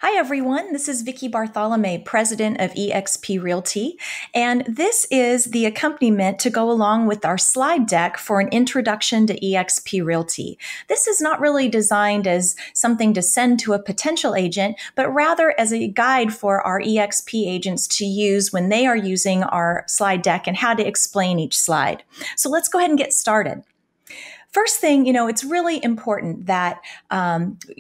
Hi, everyone. This is Vicky Bartholomew, president of eXp Realty, and this is the accompaniment to go along with our slide deck for an introduction to eXp Realty. This is not really designed as something to send to a potential agent, but rather as a guide for our eXp agents to use when they are using our slide deck and how to explain each slide. So let's go ahead and get started. First thing, it's really important that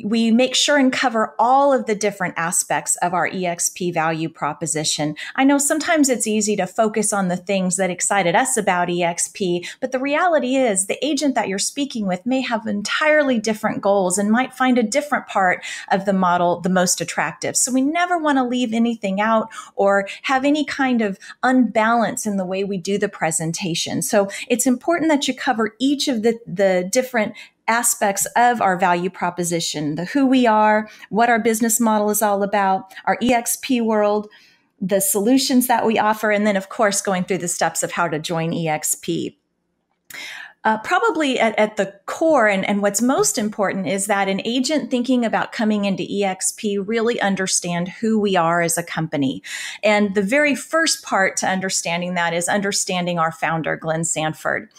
we make sure and cover all of the different aspects of our eXp value proposition. I know sometimes it's easy to focus on the things that excited us about eXp, but the reality is the agent that you're speaking with may have entirely different goals and might find a different part of the model the most attractive. So we never want to leave anything out or have any kind of unbalance in the way we do the presentation. So it's important that you cover each of the different aspects of our value proposition, the who we are, what our business model is all about, our eXp world, the solutions that we offer, and then, of course, going through the steps of how to join eXp. Probably at the core and what's most important is that an agent thinking about coming into eXp really understand who we are as a company. And the very first part to understanding that is understanding our founder, Glenn Sanford.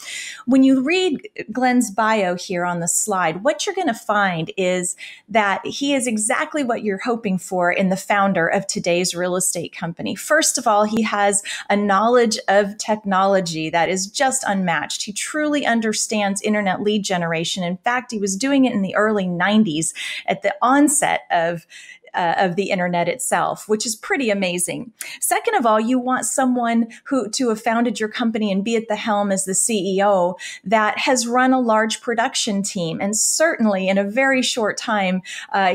When you read Glenn's bio here on the slide, what you're going to find is that he is exactly what you're hoping for in the founder of today's real estate company. First of all, he has a knowledge of technology that is just unmatched. He truly understands internet lead generation. In fact, he was doing it in the early 90s at the onset of the internet itself, which is pretty amazing. Second of all, you want someone who to have founded your company and be at the helm as the CEO that has run a large production team. And certainly in a very short time,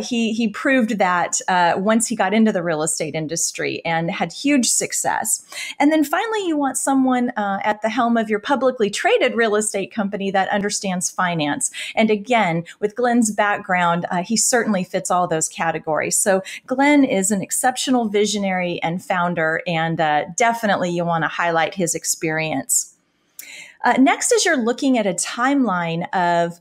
he proved that once he got into the real estate industry and had huge success. And then finally, you want someone at the helm of your publicly traded real estate company that understands finance. And again, with Glenn's background, he certainly fits all those categories. So Glenn is an exceptional visionary and founder, and definitely you want to highlight his experience. Next, as you're looking at a timeline of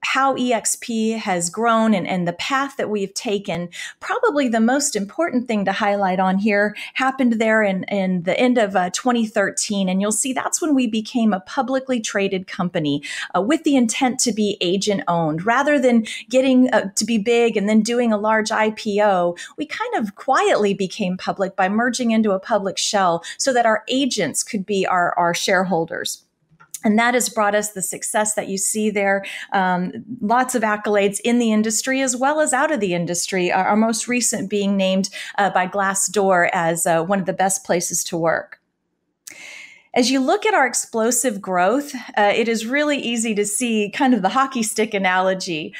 how eXp has grown and the path that we've taken, probably the most important thing to highlight on here happened there in the end of 2013. And you'll see that's when we became a publicly traded company with the intent to be agent owned. Rather than getting to be big and then doing a large IPO, we kind of quietly became public by merging into a public shell so that our agents could be our shareholders. And that has brought us the success that you see there. Lots of accolades in the industry as well as out of the industry. Our most recent being named by Glassdoor as one of the best places to work. As you look at our explosive growth, it is really easy to see kind of the hockey stick analogy.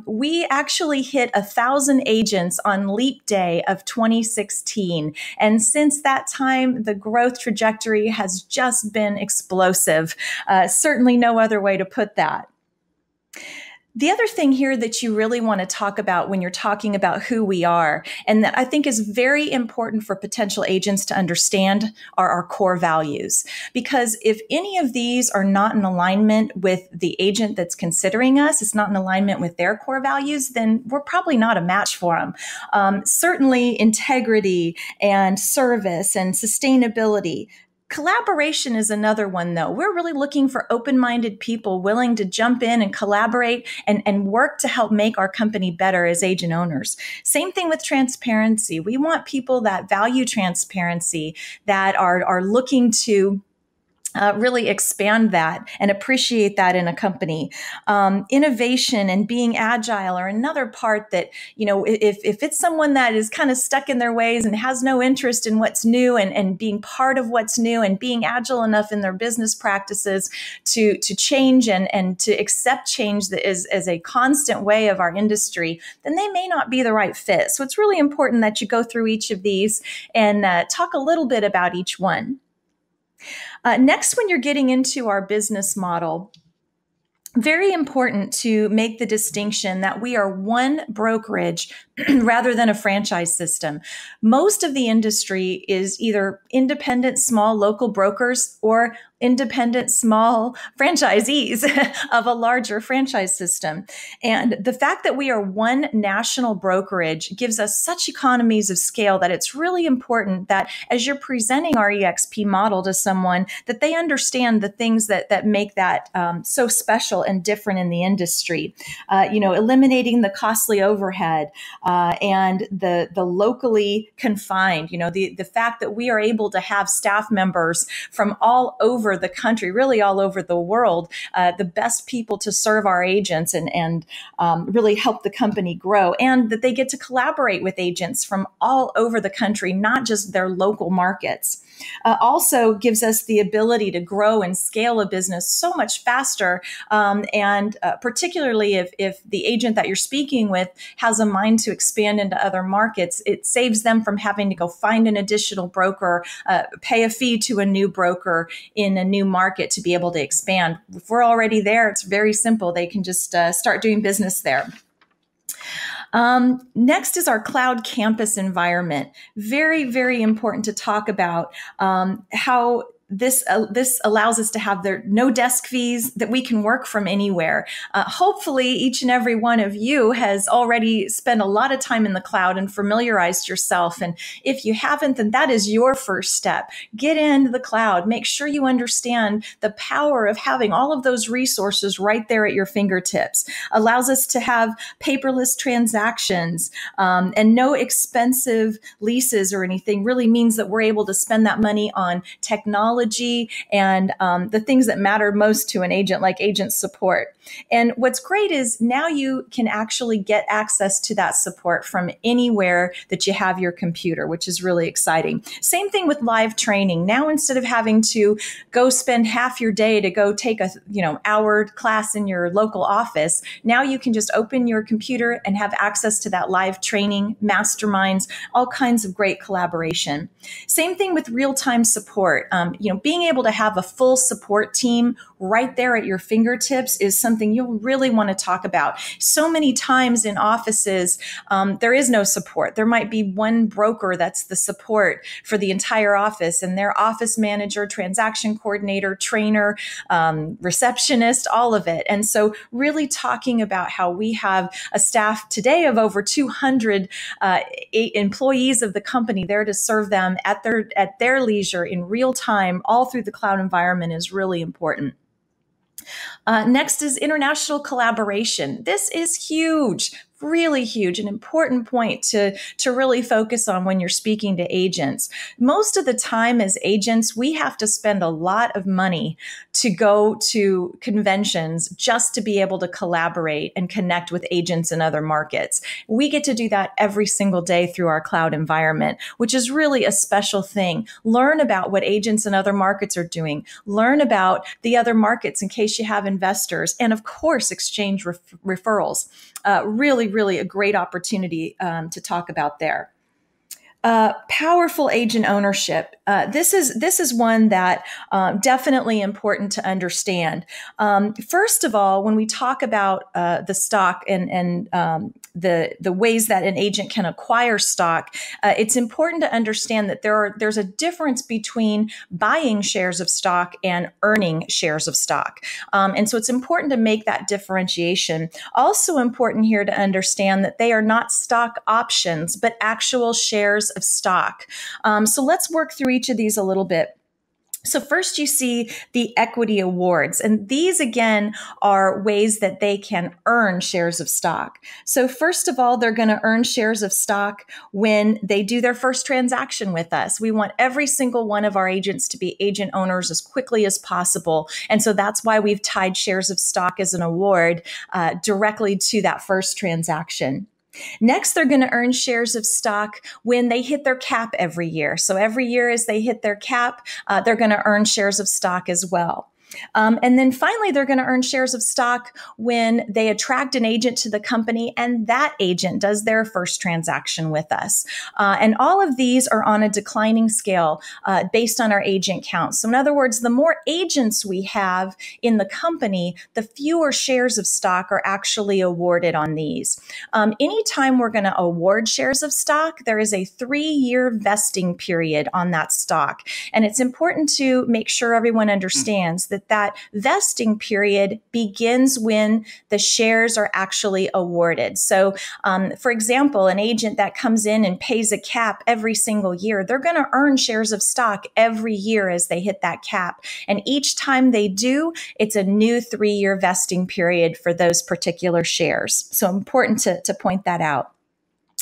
We actually hit 1,000 agents on Leap Day of 2016. And since that time, the growth trajectory has just been explosive. Certainly no other way to put that. The other thing here that you really want to talk about when you're talking about who we are, and that I think is very important for potential agents to understand, are our core values. Because if any of these are not in alignment with the agent that's considering us, it's not in alignment with their core values, then we're probably not a match for them. Certainly integrity and service and sustainability. Collaboration is another one, though. We're really looking for open-minded people willing to jump in and collaborate and work to help make our company better as agent owners. Same thing with transparency. We want people that value transparency, that are looking to really expand that and appreciate that in a company. Innovation and being agile are another part that, if it's someone that is kind of stuck in their ways and has no interest in what's new and being part of what's new and being agile enough in their business practices to change and to accept change that is as a constant way of our industry, then they may not be the right fit. So it's really important that you go through each of these and talk a little bit about each one. Next, when you're getting into our business model, very important to make the distinction that we are one brokerage rather than a franchise system. Most of the industry is either independent small local brokers or independent small franchisees of a larger franchise system. And the fact that we are one national brokerage gives us such economies of scale that it's really important that as you're presenting our eXp model to someone, that they understand the things that make that so special and different in the industry. Eliminating the costly overhead, and the locally confined, the fact that we are able to have staff members from all over the country, really all over the world, the best people to serve our agents and really help the company grow, and that they get to collaborate with agents from all over the country, not just their local markets. Also gives us the ability to grow and scale a business so much faster. And particularly if the agent that you're speaking with has a mind to expand into other markets, it saves them from having to go find an additional broker, pay a fee to a new broker in a new market to be able to expand. If we're already there, it's very simple. They can just start doing business there. Next is our cloud campus environment. Very, very important to talk about how this allows us to have no desk fees, that we can work from anywhere. Hopefully, each and every one of you has already spent a lot of time in the cloud and familiarized yourself. And if you haven't, then that is your first step. Get into the cloud. Make sure you understand the power of having all of those resources right there at your fingertips. Allows us to have paperless transactions and no expensive leases or anything. Really means that we're able to spend that money on technology and the things that matter most to an agent, like agent support. And what's great is now you can actually get access to that support from anywhere that you have your computer, which is really exciting. Same thing with live training. Now, instead of having to go spend half your day to go take a hour class in your local office, now you can just open your computer and have access to that live training, masterminds, all kinds of great collaboration. Same thing with real-time support. Being able to have a full support team right there at your fingertips is something you'll really want to talk about. So many times in offices, there is no support. There might be one broker that's the support for the entire office, and their office manager, transaction coordinator, trainer, receptionist, all of it. And so really talking about how we have a staff today of over 200 employees of the company there to serve them at their leisure in real time, all through the cloud environment, is really important. Next is international collaboration. This is huge. Really huge, an important point to really focus on when you're speaking to agents. Most of the time as agents, we have to spend a lot of money to go to conventions just to be able to collaborate and connect with agents in other markets. We get to do that every single day through our cloud environment, which is really a special thing. Learn about what agents in other markets are doing. Learn about the other markets in case you have investors. And of course, exchange referrals. Really a great opportunity to talk about there. Powerful agent ownership. This is one that definitely important to understand. First of all, when we talk about the stock and the ways that an agent can acquire stock, it's important to understand that there's a difference between buying shares of stock and earning shares of stock. And so it's important to make that differentiation. Also important here to understand that they are not stock options, but actual shares of stock. So let's work through each of these a little bit. So first you see the equity awards, and these again are ways that they can earn shares of stock. So first of all, they're going to earn shares of stock when they do their first transaction with us. We want every single one of our agents to be agent owners as quickly as possible. And so that's why we've tied shares of stock as an award directly to that first transaction. Next, they're going to earn shares of stock when they hit their cap every year. So every year as they hit their cap, they're going to earn shares of stock as well. And then finally, they're going to earn shares of stock when they attract an agent to the company and that agent does their first transaction with us. And all of these are on a declining scale based on our agent count. So in other words, the more agents we have in the company, the fewer shares of stock are actually awarded on these. Anytime we're going to award shares of stock, there is a 3-year vesting period on that stock. And it's important to make sure everyone understands that vesting period begins when the shares are actually awarded. So, for example, an agent that comes in and pays a cap every single year, they're going to earn shares of stock every year as they hit that cap. And each time they do, it's a new 3-year vesting period for those particular shares. So important to point that out.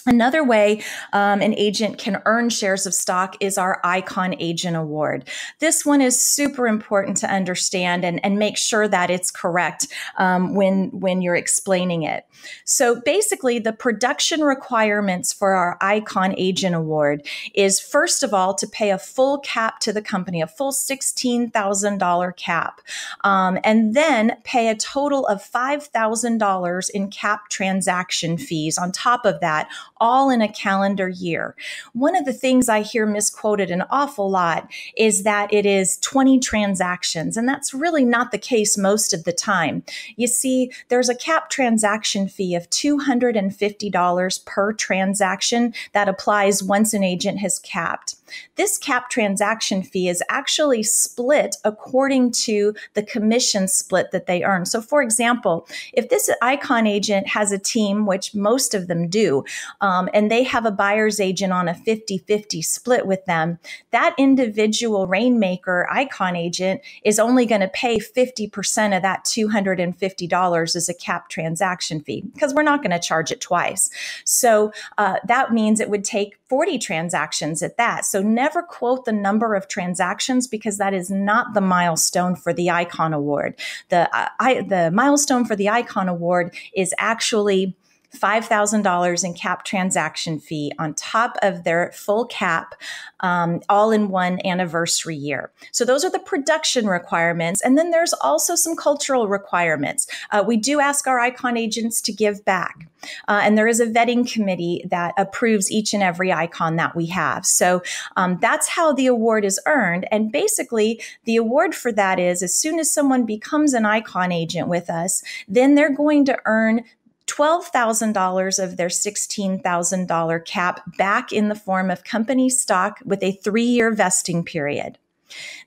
Another way an agent can earn shares of stock is our Icon Agent Award. This one is super important to understand and make sure that it's correct when you're explaining it. So basically, the production requirements for our Icon Agent Award is, first of all, to pay a full cap to the company, a full $16,000 cap, and then pay a total of $5,000 in cap transaction fees on top of that, all in a calendar year. One of the things I hear misquoted an awful lot is that it is 20 transactions, and that's really not the case most of the time. You see, there's a cap transaction fee of $250 per transaction that applies once an agent has capped. This cap transaction fee is actually split according to the commission split that they earn. So for example, if this Icon agent has a team, which most of them do, and they have a buyer's agent on a 50-50 split with them, that individual Rainmaker Icon agent is only going to pay 50% of that $250 as a cap transaction fee because we're not going to charge it twice. So that means it would take 40 transactions at that. So never quote the number of transactions because that is not the milestone for the Icon Award. The milestone for the Icon Award is actually $5,000 in cap transaction fee on top of their full cap, all in one anniversary year. So those are the production requirements. And then there's also some cultural requirements. We do ask our Icon agents to give back. And there is a vetting committee that approves each and every icon that we have. So that's how the award is earned. And basically, the award for that is as soon as someone becomes an Icon agent with us, then they're going to earn $12,000 of their $16,000 cap back in the form of company stock with a 3-year vesting period.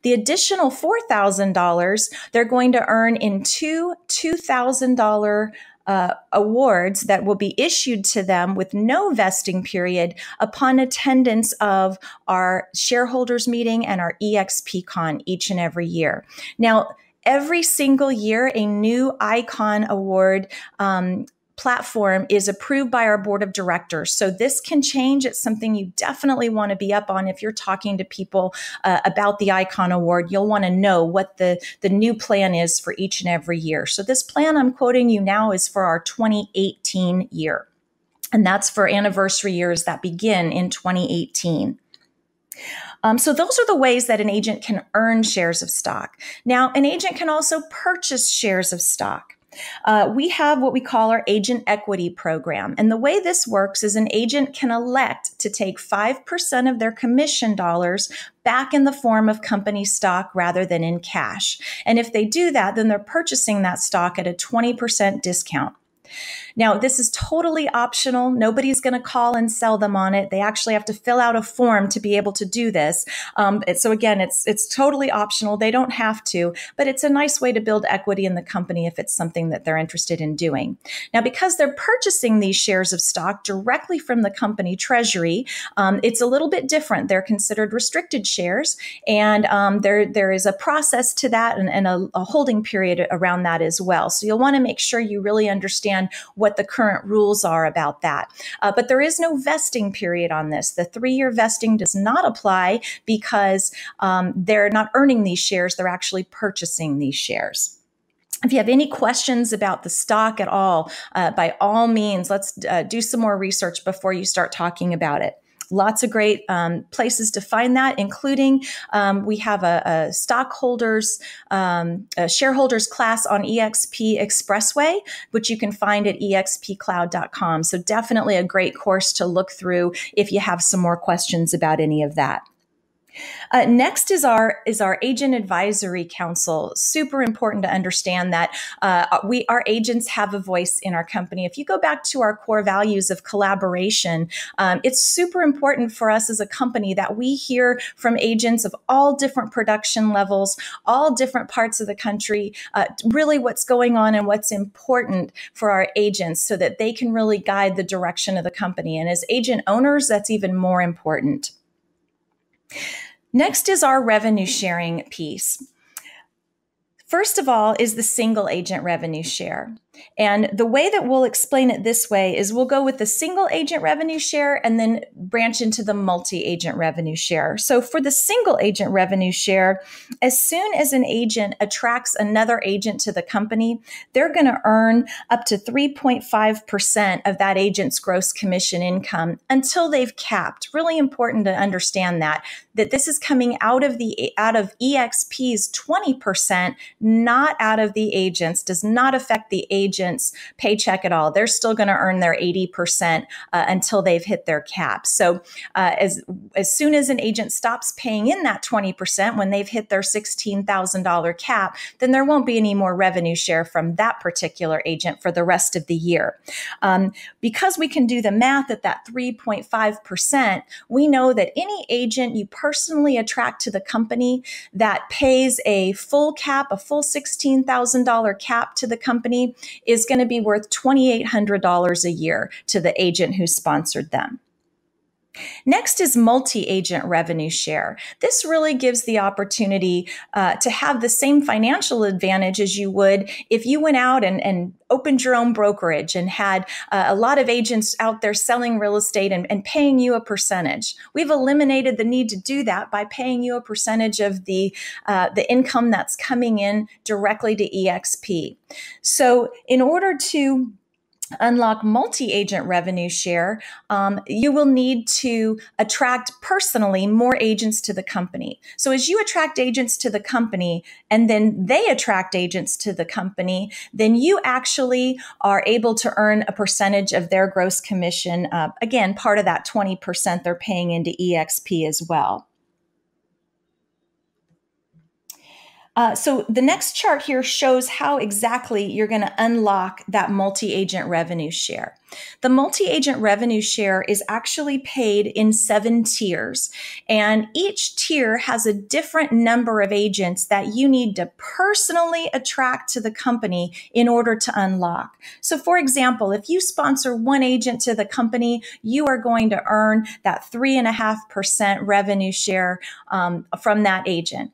The additional $4,000 they're going to earn in two $2,000 awards that will be issued to them with no vesting period upon attendance of our shareholders meeting and our eXp Con each and every year. Now, every single year, a new Icon Award platform is approved by our board of directors. So this can change. It's something you definitely want to be up on. If you're talking to people about the Icon Award, you'll want to know what the new plan is for each and every year. So this plan I'm quoting you now is for our 2018 year. And that's for anniversary years that begin in 2018. So those are the ways that an agent can earn shares of stock. Now, an agent can also purchase shares of stock. We have what we call our agent equity program. And the way this works is an agent can elect to take 5% of their commission dollars back in the form of company stock rather than in cash. And if they do that, then they're purchasing that stock at a 20% discount. Now, this is totally optional. Nobody's going to call and sell them on it. They actually have to fill out a form to be able to do this. So again, it's totally optional. They don't have to, but it's a nice way to build equity in the company if it's something that they're interested in doing. Now, because they're purchasing these shares of stock directly from the company treasury, it's a little bit different. They're considered restricted shares, and there is a process to that and a holding period around that as well. So you'll want to make sure you really understand what the current rules are about that. But there is no vesting period on this. The 3-year vesting does not apply because they're not earning these shares. They're actually purchasing these shares. If you have any questions about the stock at all, by all means, let's do some more research before you start talking about it. Lots of great places to find that, including we have a stockholders, a shareholders class on eXp Expressway, which you can find at expcloud.com. So definitely a great course to look through if you have some more questions about any of that. Next is our agent advisory council. Super important to understand that our agents have a voice in our company. If you go back to our core values of collaboration, it's super important for us as a company that we hear from agents of all different production levels, all different parts of the country, really what's going on and what's important for our agents so that they can really guide the direction of the company. And as agent owners, that's even more important. Next is our revenue sharing piece. First of all is the single agent revenue share. And the way that we'll explain it this way is we'll go with the single agent revenue share and then branch into the multi-agent revenue share. So for the single agent revenue share, as soon as an agent attracts another agent to the company, they're going to earn up to 3.5% of that agent's gross commission income until they've capped. Really important to understand that this is coming out of eXp's 20%, not out of the agent's, does not affect the agent's paycheck at all. They're still going to earn their 80% until they've hit their cap. So as soon as an agent stops paying in that 20% when they've hit their $16,000 cap, then there won't be any more revenue share from that particular agent for the rest of the year. Because we can do the math at that 3.5%, we know that any agent you personally attract to the company that pays a full cap, a full $16,000 cap to the company is going to be worth $2,800 a year to the agent who sponsored them. Next is multi-agent revenue share. This really gives the opportunity to have the same financial advantage as you would if you went out and opened your own brokerage and had a lot of agents out there selling real estate and paying you a percentage. We've eliminated the need to do that by paying you a percentage of the income that's coming in directly to eXp. So in order to unlock multi-agent revenue share, you will need to attract personally more agents to the company. So as you attract agents to the company and then they attract agents to the company, then you actually are able to earn a percentage of their gross commission. Again, part of that 20% they're paying into eXp as well. So the next chart here shows how exactly you're going to unlock that multi-agent revenue share. The multi-agent revenue share is actually paid in 7 tiers, and each tier has a different number of agents that you need to personally attract to the company in order to unlock. So for example, if you sponsor one agent to the company, you are going to earn that 3.5% revenue share from that agent.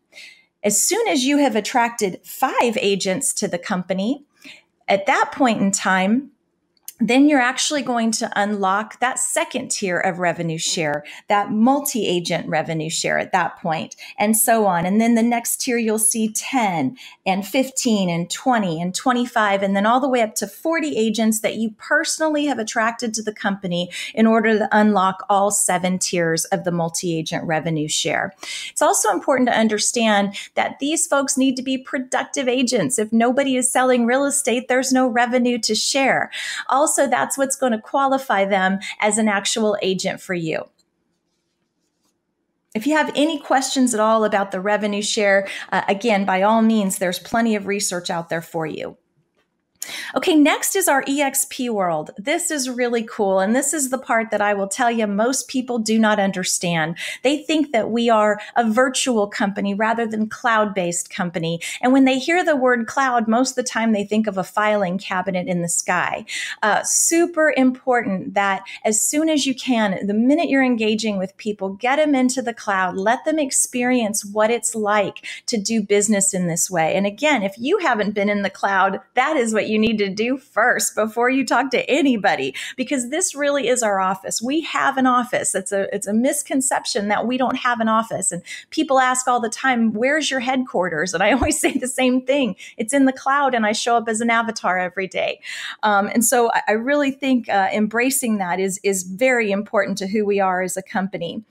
As soon as you have attracted 5 agents to the company, at that point in time, then you're actually going to unlock that second tier of revenue share, that multi-agent revenue share at that point, and so on. And then the next tier, you'll see 10 and 15 and 20 and 25, and then all the way up to 40 agents that you personally have attracted to the company in order to unlock all 7 tiers of the multi-agent revenue share. It's also important to understand that these folks need to be productive agents. If nobody is selling real estate, there's no revenue to share. Also, that's what's going to qualify them as an actual agent for you. If you have any questions at all about the revenue share, again, by all means, there's plenty of research out there for you. Okay, next is our eXp world. This is really cool, and this is the part that I will tell you most people do not understand. They think that we are a virtual company rather than cloud-based company, and when they hear the word cloud, most of the time they think of a filing cabinet in the sky. Super important that as soon as you can, the minute you're engaging with people, get them into the cloud, let them experience what it's like to do business in this way. And again, if you haven't been in the cloud, that is what you need to do first before you talk to anybody, because this really is our office. We have an office. It's a misconception that we don't have an office. And people ask all the time, where's your headquarters? And I always say the same thing. It's in the cloud, and I show up as an avatar every day. And so I really think embracing that is very important to who we are as a company.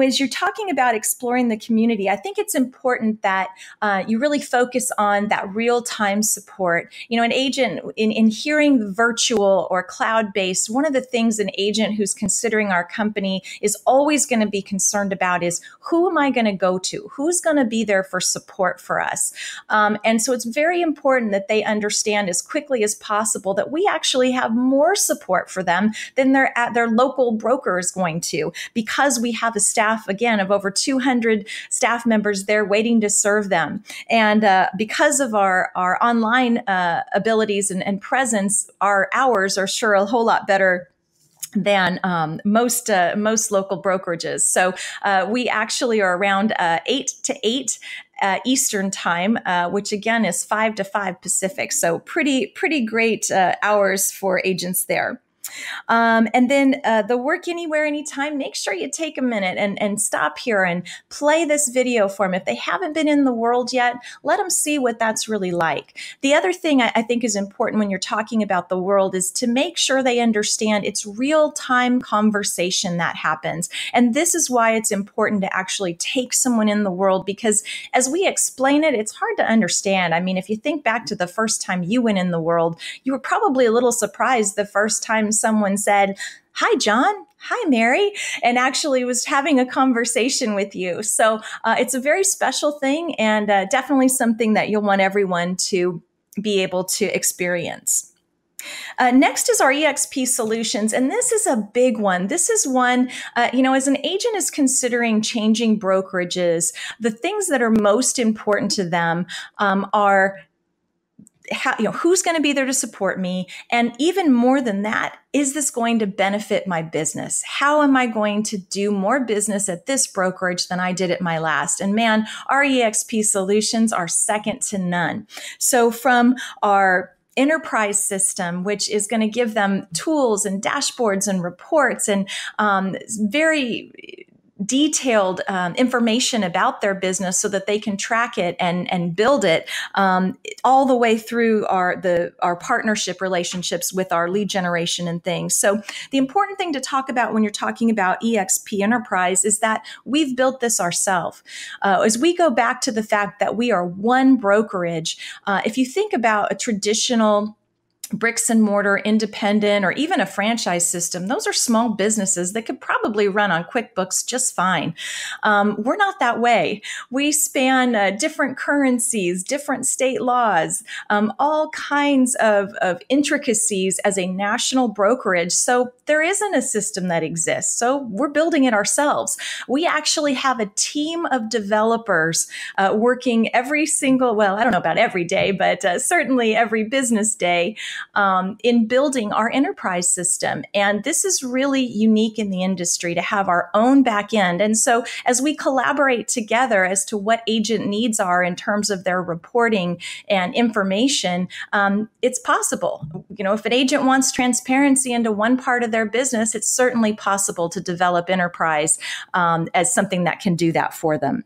As you're talking about exploring the community, I think it's important that you really focus on that real-time support. An agent, in hearing virtual or cloud-based, one of the things an agent who's considering our company is always going to be concerned about is, who am I going to go to? Who's going to be there for support for us? And so it's very important that they understand as quickly as possible that we actually have more support for them than their local broker is going to, because we have a staff, again, of over 200 staff members there waiting to serve them. And because of our online abilities and presence, our hours are sure a whole lot better than most local brokerages. So we actually are around 8 to 8 Eastern time, which again is 5 to 5 Pacific. So pretty great hours for agents there. And then the work anywhere, anytime, make sure you take a minute and stop here and play this video for them. If they haven't been in the world yet, let them see what that's really like. The other thing I think is important when you're talking about the world is to make sure they understand it's real-time conversation that happens. And this is why it's important to actually take someone in the world, because as we explain it, it's hard to understand. I mean, if you think back to the first time you went in the world, you were probably a little surprised the first time someone said, "Hi, John. Hi, Mary," and actually was having a conversation with you. So it's a very special thing, and definitely something that you'll want everyone to be able to experience. Next is our eXp solutions, and this is a big one. This is one, as an agent is considering changing brokerages, the things that are most important to them are who's going to be there to support me? And even more than that, is this going to benefit my business? How am I going to do more business at this brokerage than I did at my last? And man, our eXp solutions are second to none. So from our enterprise system, which is going to give them tools and dashboards and reports and very detailed information about their business so that they can track it and build it, all the way through our partnership relationships with our lead generation and things. So the important thing to talk about when you're talking about eXp Enterprise is that we've built this ourselves. As we go back to the fact that we are one brokerage, if you think about a traditional bricks and mortar, independent, or even a franchise system, those are small businesses that could probably run on QuickBooks just fine. We're not that way. We span different currencies, different state laws, all kinds of intricacies as a national brokerage. So there isn't a system that exists. So we're building it ourselves. We actually have a team of developers working every single, well, I don't know about every day, but certainly every business day, in building our enterprise system. And this is really unique in the industry to have our own back end. And so as we collaborate together as to what agent needs are in terms of their reporting and information, it's possible. If an agent wants transparency into one part of their business, it's certainly possible to develop enterprise as something that can do that for them.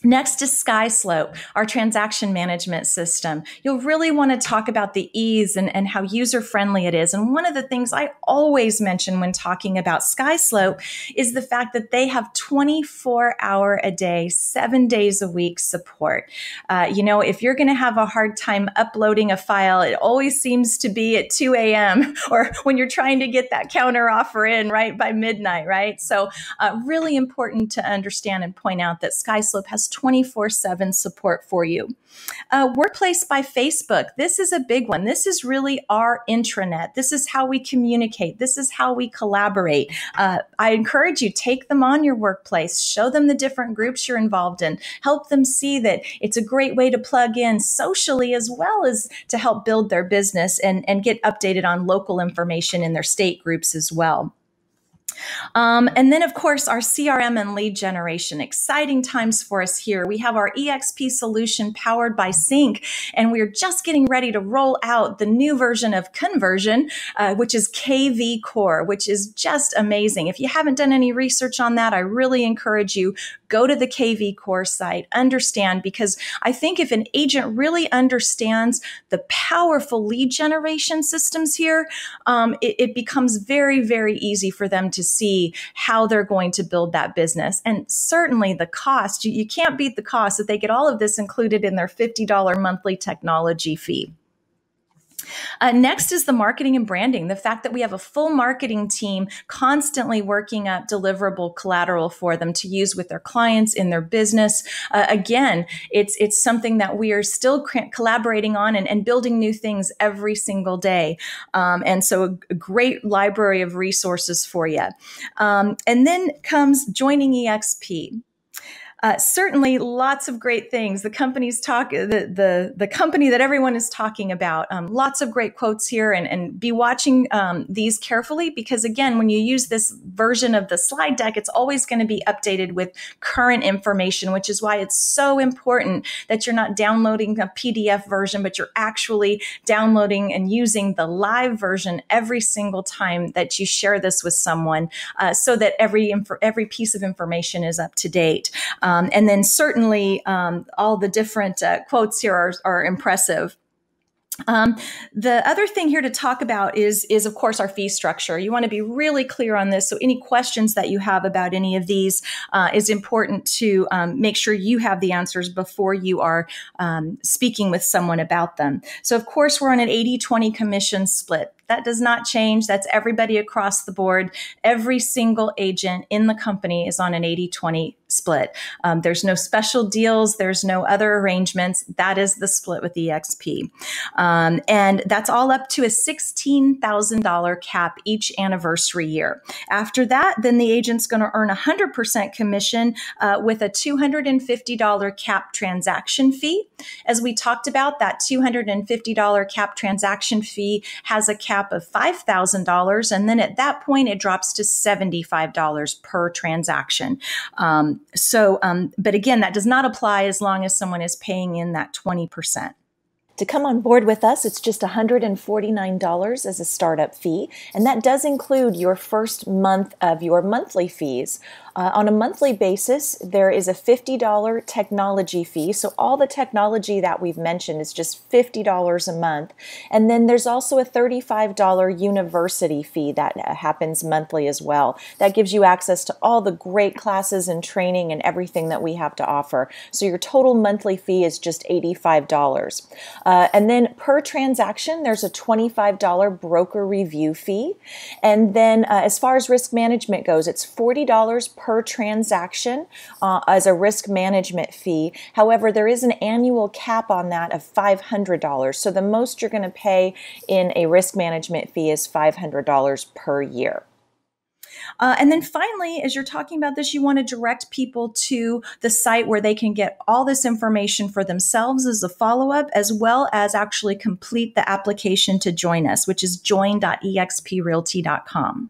Next is SkySlope, our transaction management system. You'll really want to talk about the ease and how user-friendly it is. And one of the things I always mention when talking about SkySlope is the fact that they have 24-hour-a-day, 7 days a week support. If you're going to have a hard time uploading a file, it always seems to be at 2 a.m. or when you're trying to get that counter offer in right by midnight, right? So really important to understand and point out that SkySlope has 24/7 support for you. Workplace by Facebook. This is a big one. This is really our intranet. This is how we communicate. This is how we collaborate. I encourage you, take them on your workplace. Show them the different groups you're involved in. Help them see that it's a great way to plug in socially as well as to help build their business and get updated on local information in their state groups as well. And then, of course, our CRM and lead generation. Exciting times for us here. We have our eXp solution powered by Sync, and we're just getting ready to roll out the new version of Conversion, which is KV Core, which is just amazing. If you haven't done any research on that, I really encourage you, go to the KV Core site, understand, because I think if an agent really understands the powerful lead generation systems here, it becomes very, very easy for them to see how they're going to build that business. And certainly the cost, you can't beat the cost that they get all of this included in their $50 monthly technology fee. Next is the marketing and branding. The fact that we have a full marketing team constantly working up deliverable collateral for them to use with their clients in their business. Again, it's something that we are still collaborating on and building new things every single day. And so a great library of resources for you. And then comes joining eXp. Certainly lots of great things. The company's the company that everyone is talking about. Lots of great quotes here, and be watching these carefully, because again, when you use this version of the slide deck, it's always going to be updated with current information, which is why it's so important that you're not downloading a PDF version, but you're actually downloading and using the live version every single time that you share this with someone, so that every piece of information is up to date. And then certainly all the different quotes here are impressive. The other thing here to talk about is of course our fee structure. You want to be really clear on this. So any questions that you have about any of these is important to make sure you have the answers before you are speaking with someone about them. So of course we're on an 80-20 commission split. That does not change. That's everybody across the board. Every single agent in the company is on an 80-20 split. There's no special deals. There's no other arrangements. That is the split with eXp. And that's all up to a $16,000 cap each anniversary year. After that, then the agent's going to earn 100% commission with a $250 cap transaction fee. As we talked about, that $250 cap transaction fee has a cap of $5,000. And then at that point, it drops to $75 per transaction. But again, that does not apply as long as someone is paying in that 20%. To come on board with us, it's just $149 as a startup fee, and that does include your first month of your monthly fees. On a monthly basis, there is a $50 technology fee, so all the technology that we've mentioned is just $50 a month. And then there's also a $35 university fee that happens monthly as well. That gives you access to all the great classes and training and everything that we have to offer. So your total monthly fee is just $85. And then per transaction, there's a $25 broker review fee. And then as far as risk management goes, it's $40 per transaction as a risk management fee. However, there is an annual cap on that of $500. So the most you're going to pay in a risk management fee is $500 per year. And then finally, as you're talking about this, you want to direct people to the site where they can get all this information for themselves as a follow-up, as well as actually complete the application to join us, which is join.exprealty.com.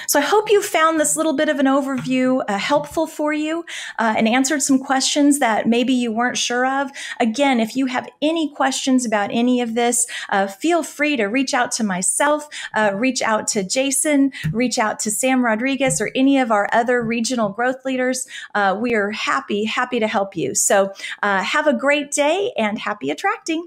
So I hope you found this little bit of an overview helpful for you and answered some questions that maybe you weren't sure of. Again, if you have any questions about any of this, feel free to reach out to myself, reach out to Jason, reach out to Sam Rodriguez, or any of our other regional growth leaders. We are happy to help you. So have a great day and happy attracting.